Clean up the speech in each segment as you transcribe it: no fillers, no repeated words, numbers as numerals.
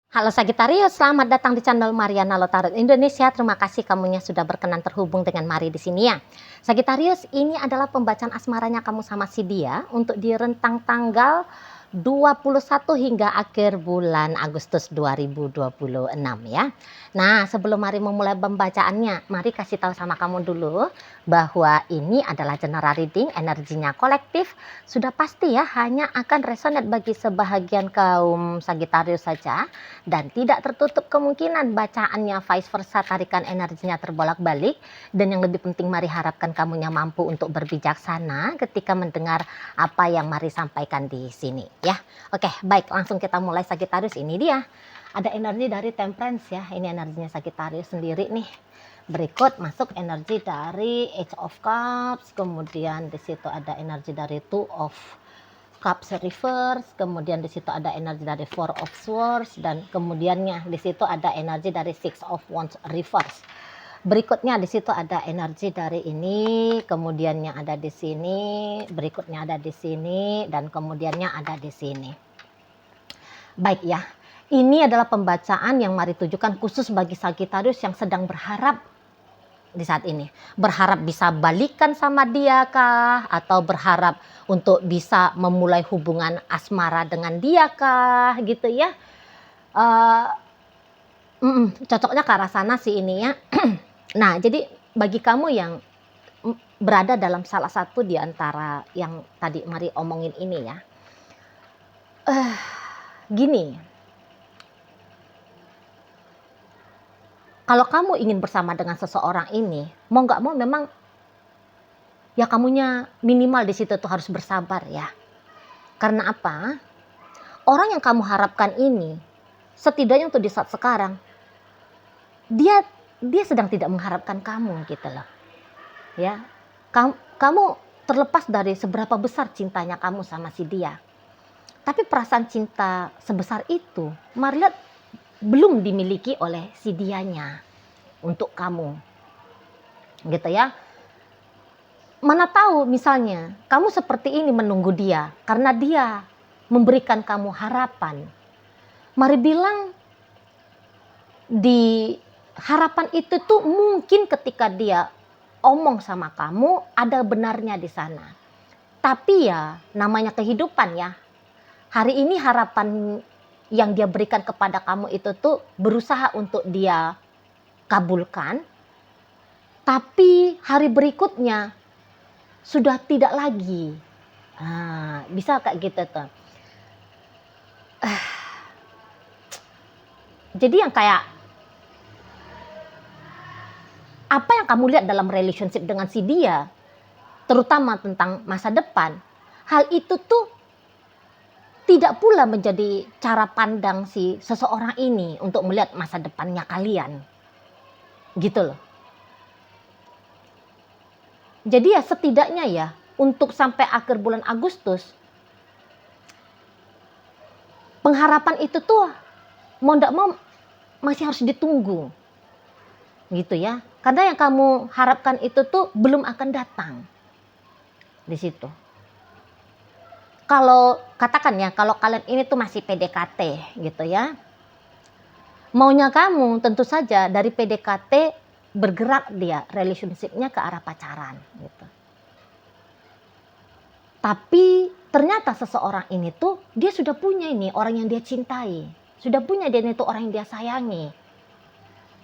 Halo Sagitarius, selamat datang di channel Mariana Lotarot Indonesia. Terima kasih kamunya sudah berkenan terhubung dengan Mari di sini ya. Sagitarius, ini adalah pembacaan asmaranya kamu sama si dia untuk di rentang tanggal 21 hingga akhir bulan Agustus 2026 ya. Nah, sebelum Mari memulai pembacaannya, Mari kasih tahu sama kamu dulu bahwa ini adalah general reading, energinya kolektif. Sudah pasti ya, hanya akan resonate bagi sebahagian kaum Sagitarius saja. Dan tidak tertutup kemungkinan bacaannya vice versa, tarikan energinya terbolak-balik. Dan yang lebih penting, Mari harapkan kamunya mampu untuk berbijaksana ketika mendengar apa yang Mari sampaikan di sini ya. Oke, baik, langsung kita mulai Sagitarius. Ini dia, ada energi dari Temperance ya. Ini energinya Sagitarius sendiri nih. Berikut masuk energi dari Age of Cups, kemudian di situ ada energi dari Two of Cups reverse, kemudian di situ ada energi dari Four of Swords, dan kemudiannya di situ ada energi dari Six of Wands reverse. Berikutnya di situ ada energi dari ini, kemudiannya ada di sini, berikutnya ada di sini, dan kemudiannya ada di sini. Baik ya, ini adalah pembacaan yang Mari tujukan khusus bagi Sagittarius yang sedang berharap di saat ini. Berharap bisa balikan sama dia kah? Atau berharap untuk bisa memulai hubungan asmara dengan dia kah? Gitu ya. Cocoknya ke arah sana sih ini ya. Nah, jadi bagi kamu yang berada dalam salah satu di antara yang tadi Mari omongin ini ya. Gini, kalau kamu ingin bersama dengan seseorang ini, mau nggak mau memang ya kamunya minimal di situ tuh harus bersabar ya. Karena apa? Orang yang kamu harapkan ini, setidaknya untuk di saat sekarang, dia sedang tidak mengharapkan kamu gitu loh. Ya, kamu terlepas dari seberapa besar cintanya kamu sama si dia. Tapi perasaan cinta sebesar itu, Mari lihat belum dimiliki oleh si dianya untuk kamu. Gitu ya. Mana tahu misalnya kamu seperti ini menunggu dia karena dia memberikan kamu harapan. Mari bilang di harapan itu tuh mungkin ketika dia omong sama kamu ada benarnya di sana. Tapi ya namanya kehidupan ya. Hari ini harapan yang dia berikan kepada kamu itu tuh berusaha untuk dia kabulkan. Tapi hari berikutnya sudah tidak lagi. Nah, bisa kayak gitu tuh. Jadi yang kayak apa yang kamu lihat dalam relationship dengan si dia, terutama tentang masa depan, hal itu tuh tidak pula menjadi cara pandang si seseorang ini untuk melihat masa depannya kalian. Gitu loh. Jadi ya setidaknya ya untuk sampai akhir bulan Agustus, pengharapan itu tuh mau ndak mau masih harus ditunggu. Gitu ya. Karena yang kamu harapkan itu tuh belum akan datang. Di situ. Kalau katakan ya, kalau kalian ini tuh masih PDKT gitu ya. Maunya kamu tentu saja dari PDKT bergerak dia relationship-nya ke arah pacaran gitu. Tapi ternyata seseorang ini tuh dia sudah punya ini orang yang dia cintai. Sudah punya dia itu orang yang dia sayangi.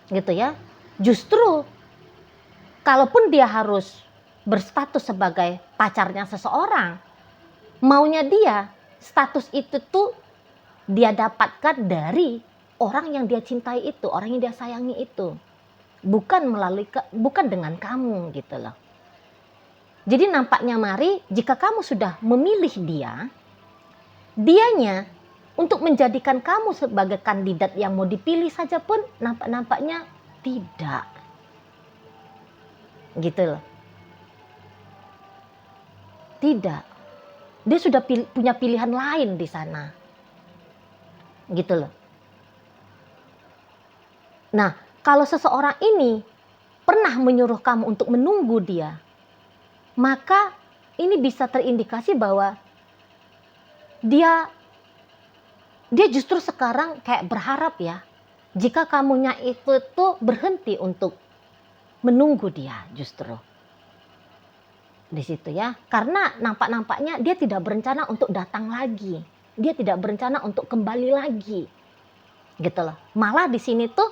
Gitu ya. Justru kalaupun dia harus berstatus sebagai pacarnya seseorang, maunya dia status itu tuh dia dapatkan dari orang yang dia cintai itu, orang yang dia sayangi itu. Bukan dengan kamu gitu loh. Jadi nampaknya Mari, jika kamu sudah memilih dia, dianya untuk menjadikan kamu sebagai kandidat yang mau dipilih saja pun nampaknya tidak. Gitu loh. Tidak. Dia sudah punya pilihan lain di sana. Gitu loh. Nah, kalau seseorang ini pernah menyuruh kamu untuk menunggu dia, maka ini bisa terindikasi bahwa dia dia justru sekarang kayak berharap ya, jika kamunya itu tuh berhenti untuk menunggu dia justru di situ ya. Karena nampaknya dia tidak berencana untuk datang lagi. Dia tidak berencana untuk kembali lagi. Gitu loh. Malah di sini tuh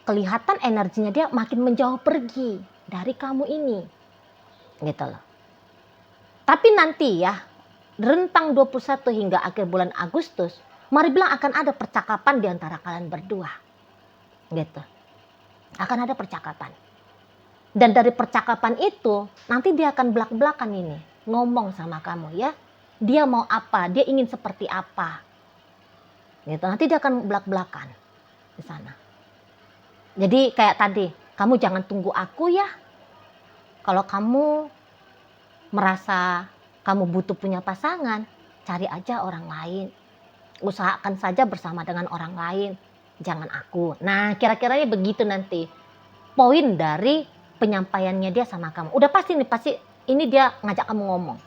kelihatan energinya dia makin menjauh pergi dari kamu ini. Gitu loh. Tapi nanti ya, rentang 21 hingga akhir bulan Agustus, mari bilang akan ada percakapan di antara kalian berdua. Gitu. Akan ada percakapan. Dan dari percakapan itu, nanti dia akan belak-belakan ini. Ngomong sama kamu ya. Dia mau apa, dia ingin seperti apa. Gitu. Nanti dia akan belak-belakan di sana. Jadi kayak tadi, kamu jangan tunggu aku ya. Kalau kamu merasa kamu butuh punya pasangan, cari aja orang lain. Usahakan saja bersama dengan orang lain. Jangan aku. Nah, kira-kiranya begitu nanti. Poin dari penyampaiannya dia sama kamu. Udah pasti ini dia ngajak kamu ngomong.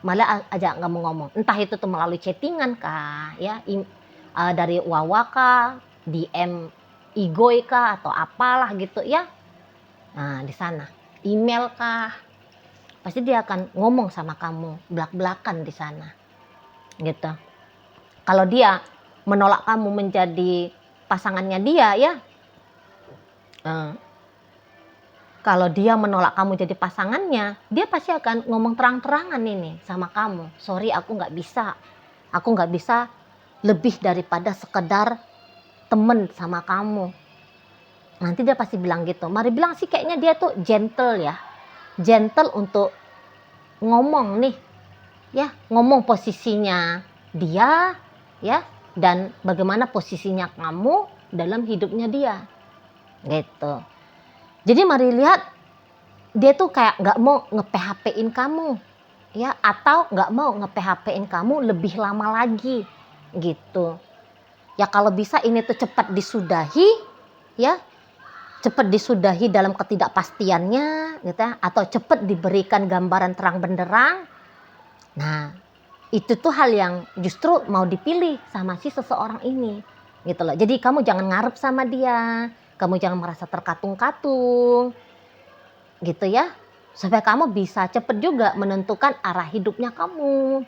Malah ajak kamu ngomong. Entah itu tuh melalui chattingan kah, ya, dari Wawa kah, DM Igoi kah, atau apalah gitu ya. Nah, di sana. Email kah. Pasti dia akan ngomong sama kamu, belak-belakan di sana. Gitu. Kalau dia menolak kamu menjadi pasangannya dia ya. Kalau dia menolak kamu jadi pasangannya, dia pasti akan ngomong terang-terangan ini sama kamu. Sorry, aku nggak bisa. Aku nggak bisa lebih daripada sekedar temen sama kamu. Nanti dia pasti bilang gitu. Mari bilang sih kayaknya dia tuh gentle ya. Gentle untuk ngomong nih. Ya, ngomong posisinya dia ya, dan bagaimana posisinya kamu dalam hidupnya dia. Gitu. Jadi mari lihat, dia tuh kayak nggak mau nge-PHP-in kamu, ya, atau nggak mau nge-PHP-in kamu lebih lama lagi, gitu. Ya kalau bisa ini tuh cepat disudahi, ya, cepat disudahi dalam ketidakpastiannya, gitu ya, atau cepat diberikan gambaran terang benderang. Nah, itu tuh hal yang justru mau dipilih sama si seseorang ini, gitu loh. Jadi kamu jangan ngarep sama dia. Kamu jangan merasa terkatung-katung, gitu ya. Supaya kamu bisa cepet juga menentukan arah hidupnya kamu.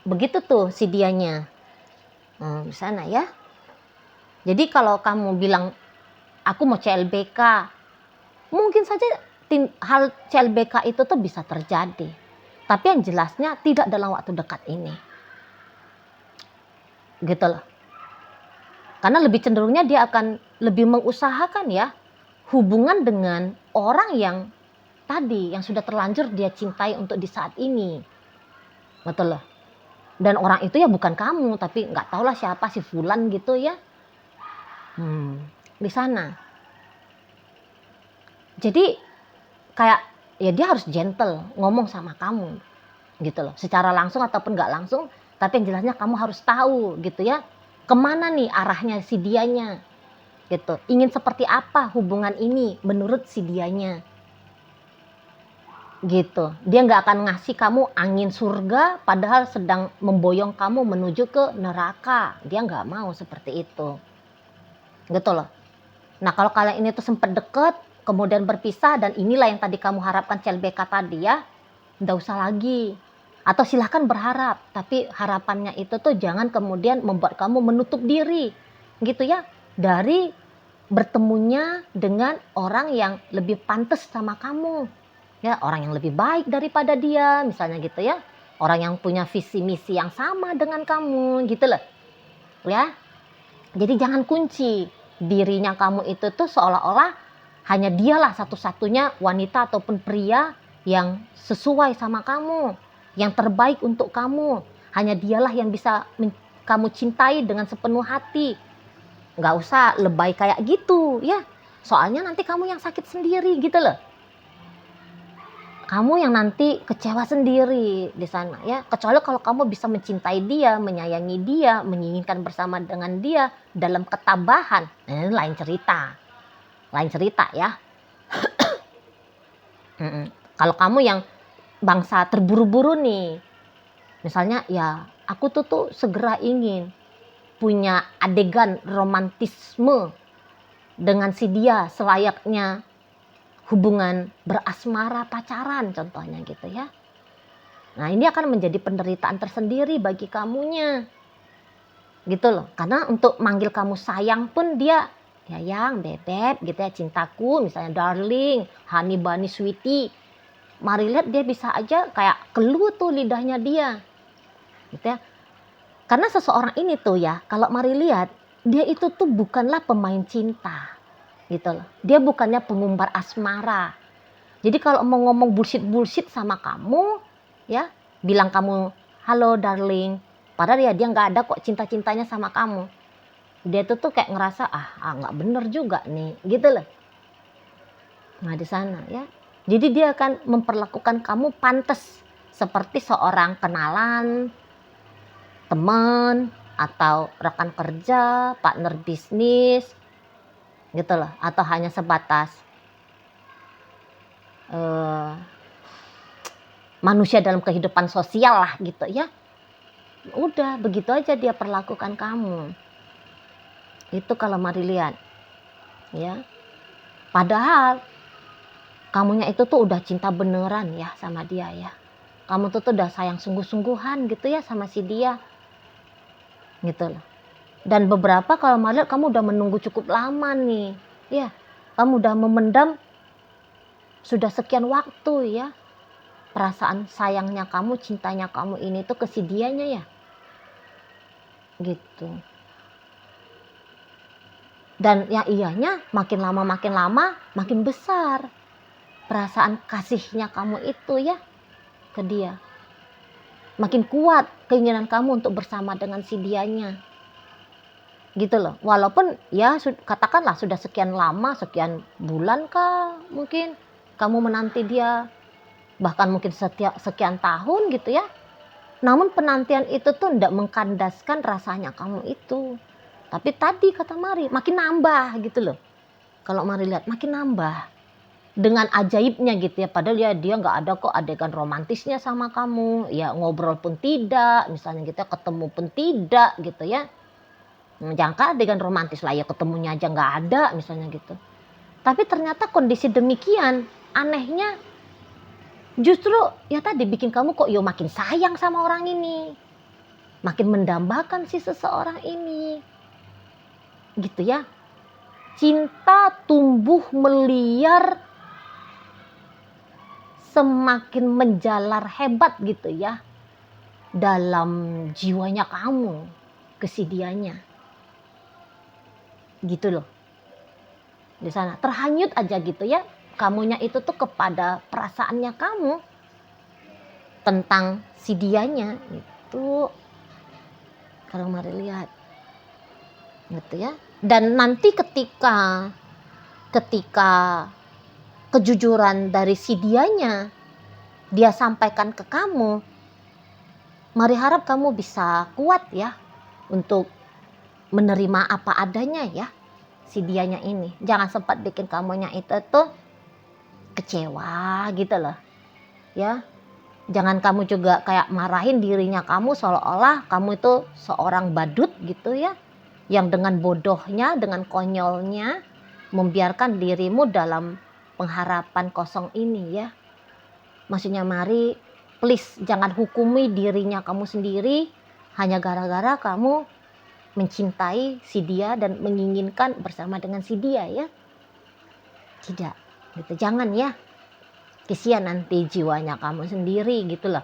Begitu tuh si dianya. Di sana ya. Jadi kalau kamu bilang, aku mau CLBK, mungkin saja hal CLBK itu tuh bisa terjadi. Tapi yang jelasnya tidak dalam waktu dekat ini. Gitu loh. Karena lebih cenderungnya dia akan lebih mengusahakan ya hubungan dengan orang yang tadi, yang sudah terlanjur dia cintai untuk di saat ini. Betul loh. Dan orang itu ya bukan kamu, tapi nggak tahulah siapa, si Fulan gitu ya. Di sana. Jadi kayak ya dia harus gentle ngomong sama kamu gitu loh. Secara langsung ataupun nggak langsung, tapi yang jelasnya kamu harus tahu gitu ya. Kemana nih arahnya si dianya gitu. Ingin seperti apa hubungan ini menurut si dianya. Gitu. Dia nggak akan ngasih kamu angin surga padahal sedang memboyong kamu menuju ke neraka. Dia nggak mau seperti itu. Gitu loh. Nah kalau kalian ini tuh sempat deket, kemudian berpisah, dan inilah yang tadi kamu harapkan CLBK tadi ya, nggak usah lagi. Atau silahkan berharap, tapi harapannya itu tuh jangan kemudian membuat kamu menutup diri. Gitu ya. Dari bertemunya dengan orang yang lebih pantas sama kamu. Ya, orang yang lebih baik daripada dia, misalnya gitu ya. Orang yang punya visi misi yang sama dengan kamu, gitu loh. Ya. Jadi jangan kunci dirinya kamu itu tuh seolah-olah hanya dialah satu-satunya wanita ataupun pria yang sesuai sama kamu, yang terbaik untuk kamu. Hanya dialah yang bisa kamu cintai dengan sepenuh hati. Nggak usah lebay kayak gitu ya. Soalnya nanti kamu yang sakit sendiri gitu loh. Kamu yang nanti kecewa sendiri di sana ya. Kecuali kalau kamu bisa mencintai dia, menyayangi dia, menginginkan bersama dengan dia dalam ketabahan. Ini lain cerita. Lain cerita ya. Kalau kamu yang bangsa terburu-buru nih. Misalnya ya aku tuh segera ingin punya adegan romantisme dengan si dia selayaknya hubungan berasmara pacaran contohnya gitu ya. Nah ini akan menjadi penderitaan tersendiri bagi kamunya gitu loh. Karena untuk manggil kamu sayang pun dia sayang, bebek gitu ya, cintaku misalnya, darling, honey bunny sweetie. Mari lihat dia bisa aja kayak keluh tuh lidahnya dia gitu ya. Karena seseorang ini tuh ya, kalau mari lihat dia itu tuh bukanlah pemain cinta gitu loh. Dia bukannya pengumbar asmara. Jadi kalau mau ngomong bullshit sama kamu ya, bilang kamu halo darling, padahal ya dia nggak ada kok cinta-cintanya sama kamu. Dia tuh kayak ngerasa nggak bener juga nih gitu loh. Nah di sana ya. Jadi dia akan memperlakukan kamu pantas seperti seorang kenalan, teman, atau rekan kerja, partner bisnis gitu loh. Atau hanya sebatas manusia dalam kehidupan sosial lah gitu ya. Udah begitu aja dia perlakukan kamu. Itu kalau mari lihat ya. Padahal kamunya itu tuh udah cinta beneran ya sama dia ya. Kamu tuh udah sayang sungguh-sungguhan gitu ya sama si dia. Gitu loh. Dan beberapa kalau mari lihat kamu udah menunggu cukup lama nih. Ya, kamu udah memendam sudah sekian waktu ya. Perasaan sayangnya kamu, cintanya kamu ini tuh ke si dianya ya. Gitu. Dan ya iyanya makin lama makin besar perasaan kasihnya kamu itu ya ke dia. Makin kuat keinginan kamu untuk bersama dengan si dianya. Gitu loh. Walaupun ya katakanlah sudah sekian lama, sekian bulan kah mungkin kamu menanti dia, bahkan mungkin sekian tahun gitu ya. Namun penantian itu tuh tidak mengkandaskan rasanya kamu itu. Tapi tadi kata Mari makin nambah gitu loh. Kalau Mari lihat makin nambah. Dengan ajaibnya gitu ya, padahal ya dia nggak ada kok adegan romantisnya sama kamu, ya ngobrol pun tidak, misalnya gitu ya, ketemu pun tidak gitu ya. Jangan adegan romantis lah ya, ketemunya aja nggak ada misalnya gitu. Tapi ternyata kondisi demikian, anehnya justru ya tadi bikin kamu kok yo makin sayang sama orang ini, makin mendambakan si seseorang ini, gitu ya. Cinta tumbuh meliar, semakin menjalar hebat gitu ya dalam jiwanya kamu ke si dianya. Gitu loh. Di sana terhanyut aja gitu ya. Kamunya itu tuh kepada perasaannya kamu tentang si dianya itu. Kalau mari lihat. Gitu ya. Dan nanti ketika kejujuran dari si dianya dia sampaikan ke kamu, Mari harap kamu bisa kuat ya untuk menerima apa adanya ya si dianya ini. Jangan sempat bikin kamunya itu tuh kecewa gitu loh ya. Jangan kamu juga kayak marahin dirinya kamu seolah-olah kamu itu seorang badut gitu ya, yang dengan bodohnya, dengan konyolnya membiarkan dirimu dalam pengharapan kosong ini ya. Maksudnya Mari, please jangan hukumi dirinya kamu sendiri hanya gara-gara kamu mencintai si dia dan menginginkan bersama dengan si dia ya. Tidak, gitu. Jangan ya. Kesian nanti jiwanya kamu sendiri gitu loh.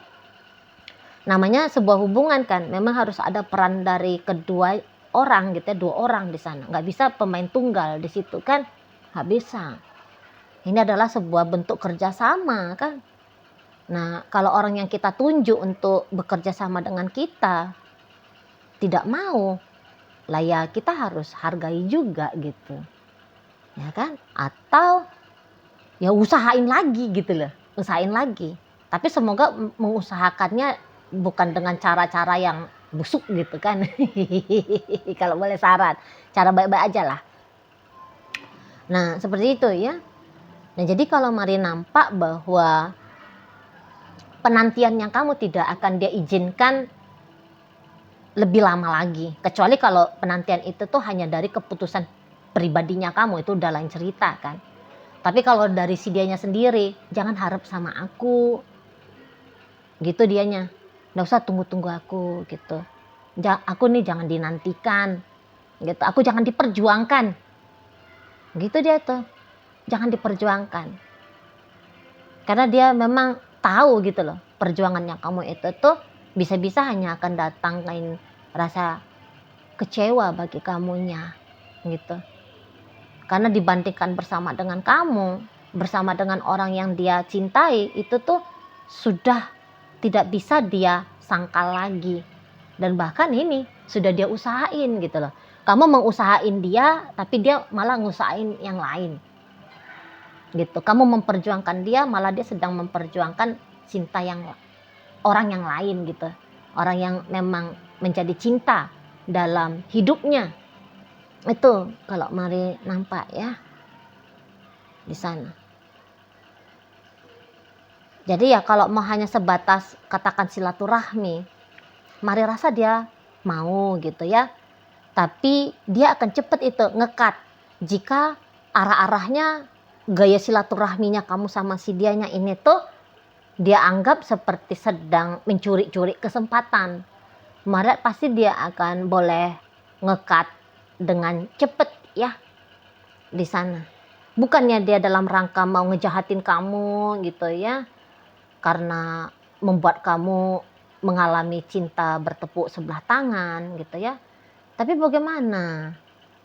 Namanya sebuah hubungan kan, memang harus ada peran dari kedua orang gitu ya, dua orang di sana. Nggak bisa pemain tunggal di situ kan, nggak bisa. Ini adalah sebuah bentuk kerjasama kan. Nah, kalau orang yang kita tunjuk untuk bekerja sama dengan kita tidak mau, lah ya kita harus hargai juga gitu. Ya kan? Atau ya usahain lagi gitu loh. Usahain lagi. Tapi semoga mengusahakannya bukan dengan cara-cara yang busuk gitu kan. Kalau boleh saran, cara baik-baik aja lah. Nah, seperti itu ya. Nah, jadi kalau Mari nampak bahwa penantian yang kamu tidak akan dia izinkan lebih lama lagi. Kecuali kalau penantian itu tuh hanya dari keputusan pribadinya kamu, itu udah lain cerita kan. Tapi kalau dari si dianya sendiri, jangan harap sama aku, gitu dianya. Nggak usah tunggu-tunggu aku gitu. Aku nih jangan dinantikan, gitu. Aku jangan diperjuangkan, gitu dia tuh. Jangan diperjuangkan. Karena dia memang tahu gitu loh, perjuangannya kamu itu tuh bisa-bisa hanya akan datangin rasa kecewa bagi kamunya, gitu. Karena dibandingkan bersama dengan kamu, bersama dengan orang yang dia cintai, itu tuh sudah tidak bisa dia sangkal lagi. Dan bahkan ini sudah dia usahain gitu loh. Kamu mengusahain dia, tapi dia malah ngusahain yang lain. Gitu. Kamu memperjuangkan dia, malah dia sedang memperjuangkan cinta yang orang yang lain gitu. Orang yang memang menjadi cinta dalam hidupnya. Itu kalau Mari nampak ya di sana. Jadi ya kalau mau hanya sebatas katakan silaturahmi, Mari rasa dia mau gitu ya. Tapi dia akan cepat itu ngekat jika arah-arahnya gaya silaturahminya kamu sama si dianya ini tuh dia anggap seperti sedang mencuri-curi kesempatan. Mari pasti dia akan boleh ngekat dengan cepet ya di sana. Bukannya dia dalam rangka mau ngejahatin kamu gitu ya, karena membuat kamu mengalami cinta bertepuk sebelah tangan gitu ya. Tapi bagaimana?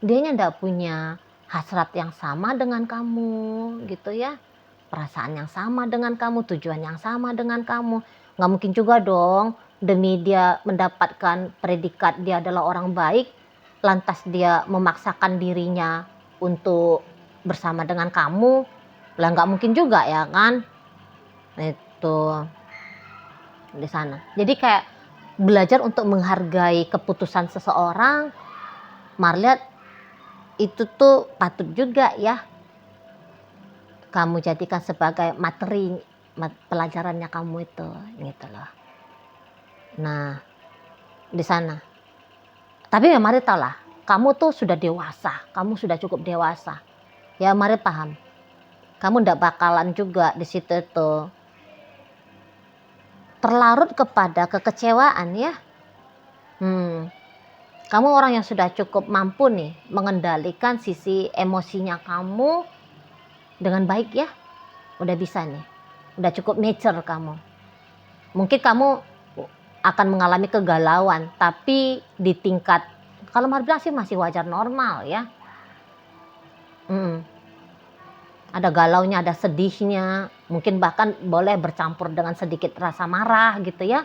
Dianya ndak punya hasrat yang sama dengan kamu gitu ya. Perasaan yang sama dengan kamu, tujuan yang sama dengan kamu. Nggak mungkin juga dong demi dia mendapatkan predikat dia adalah orang baik, lantas dia memaksakan dirinya untuk bersama dengan kamu. Lah nggak mungkin juga ya kan? Itu di sana. Jadi kayak belajar untuk menghargai keputusan seseorang. Marliat itu tuh patut juga ya kamu jadikan sebagai materi pelajarannya kamu itu gitu loh. Nah di sana. Tapi ya Mari tahu lah, kamu tuh sudah dewasa, kamu sudah cukup dewasa. Ya Mari paham. Kamu ndak bakalan juga di situ tuh terlarut kepada kekecewaan ya. Kamu orang yang sudah cukup mampu nih mengendalikan sisi emosinya kamu dengan baik ya. Udah bisa nih. Udah cukup mature kamu. Mungkin kamu akan mengalami kegalauan, tapi di tingkat kalau Mari bilang sih masih wajar normal ya. Ada galaunya, ada sedihnya, mungkin bahkan boleh bercampur dengan sedikit rasa marah gitu ya.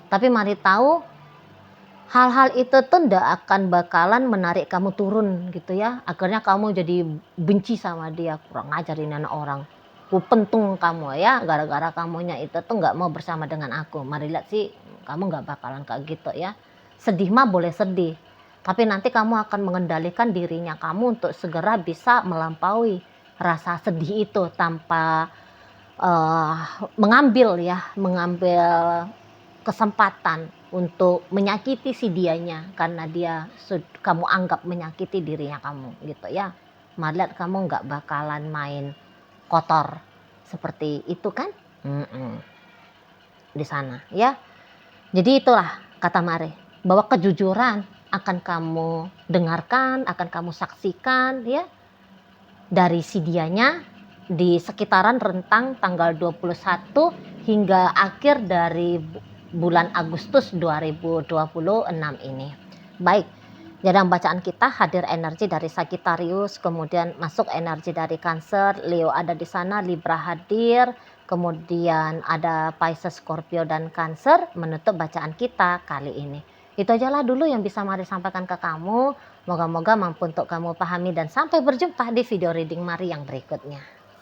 Tapi Mari tahu hal-hal itu tuh ndak akan bakalan menarik kamu turun gitu ya. Akhirnya kamu jadi benci sama dia, kurang ajar ini anak orang. Ku pentung kamu ya, gara-gara kamunya itu tuh nggak mau bersama dengan aku. Mari lihat sih kamu nggak bakalan kayak gitu ya. Sedih mah boleh sedih, tapi nanti kamu akan mengendalikan dirinya kamu untuk segera bisa melampaui rasa sedih itu tanpa mengambil kesempatan untuk menyakiti si dianya karena dia kamu anggap menyakiti dirinya kamu gitu ya. Mari lihat kamu nggak bakalan main kotor seperti itu kan. Di sana ya. Jadi itulah kata Mari, bahwa kejujuran akan kamu dengarkan, akan kamu saksikan ya dari si dianya di sekitaran rentang tanggal 21 hingga akhir dari bulan Agustus 2026 ini. Baik, dalam bacaan kita hadir energi dari Sagittarius, kemudian masuk energi dari Cancer, Leo ada di sana, Libra hadir, kemudian ada Pisces, Scorpio dan Cancer menutup bacaan kita kali ini. Itu ajalah dulu yang bisa Mari sampaikan ke kamu. Moga-moga mampu untuk kamu pahami dan sampai berjumpa di video reading Mari yang berikutnya.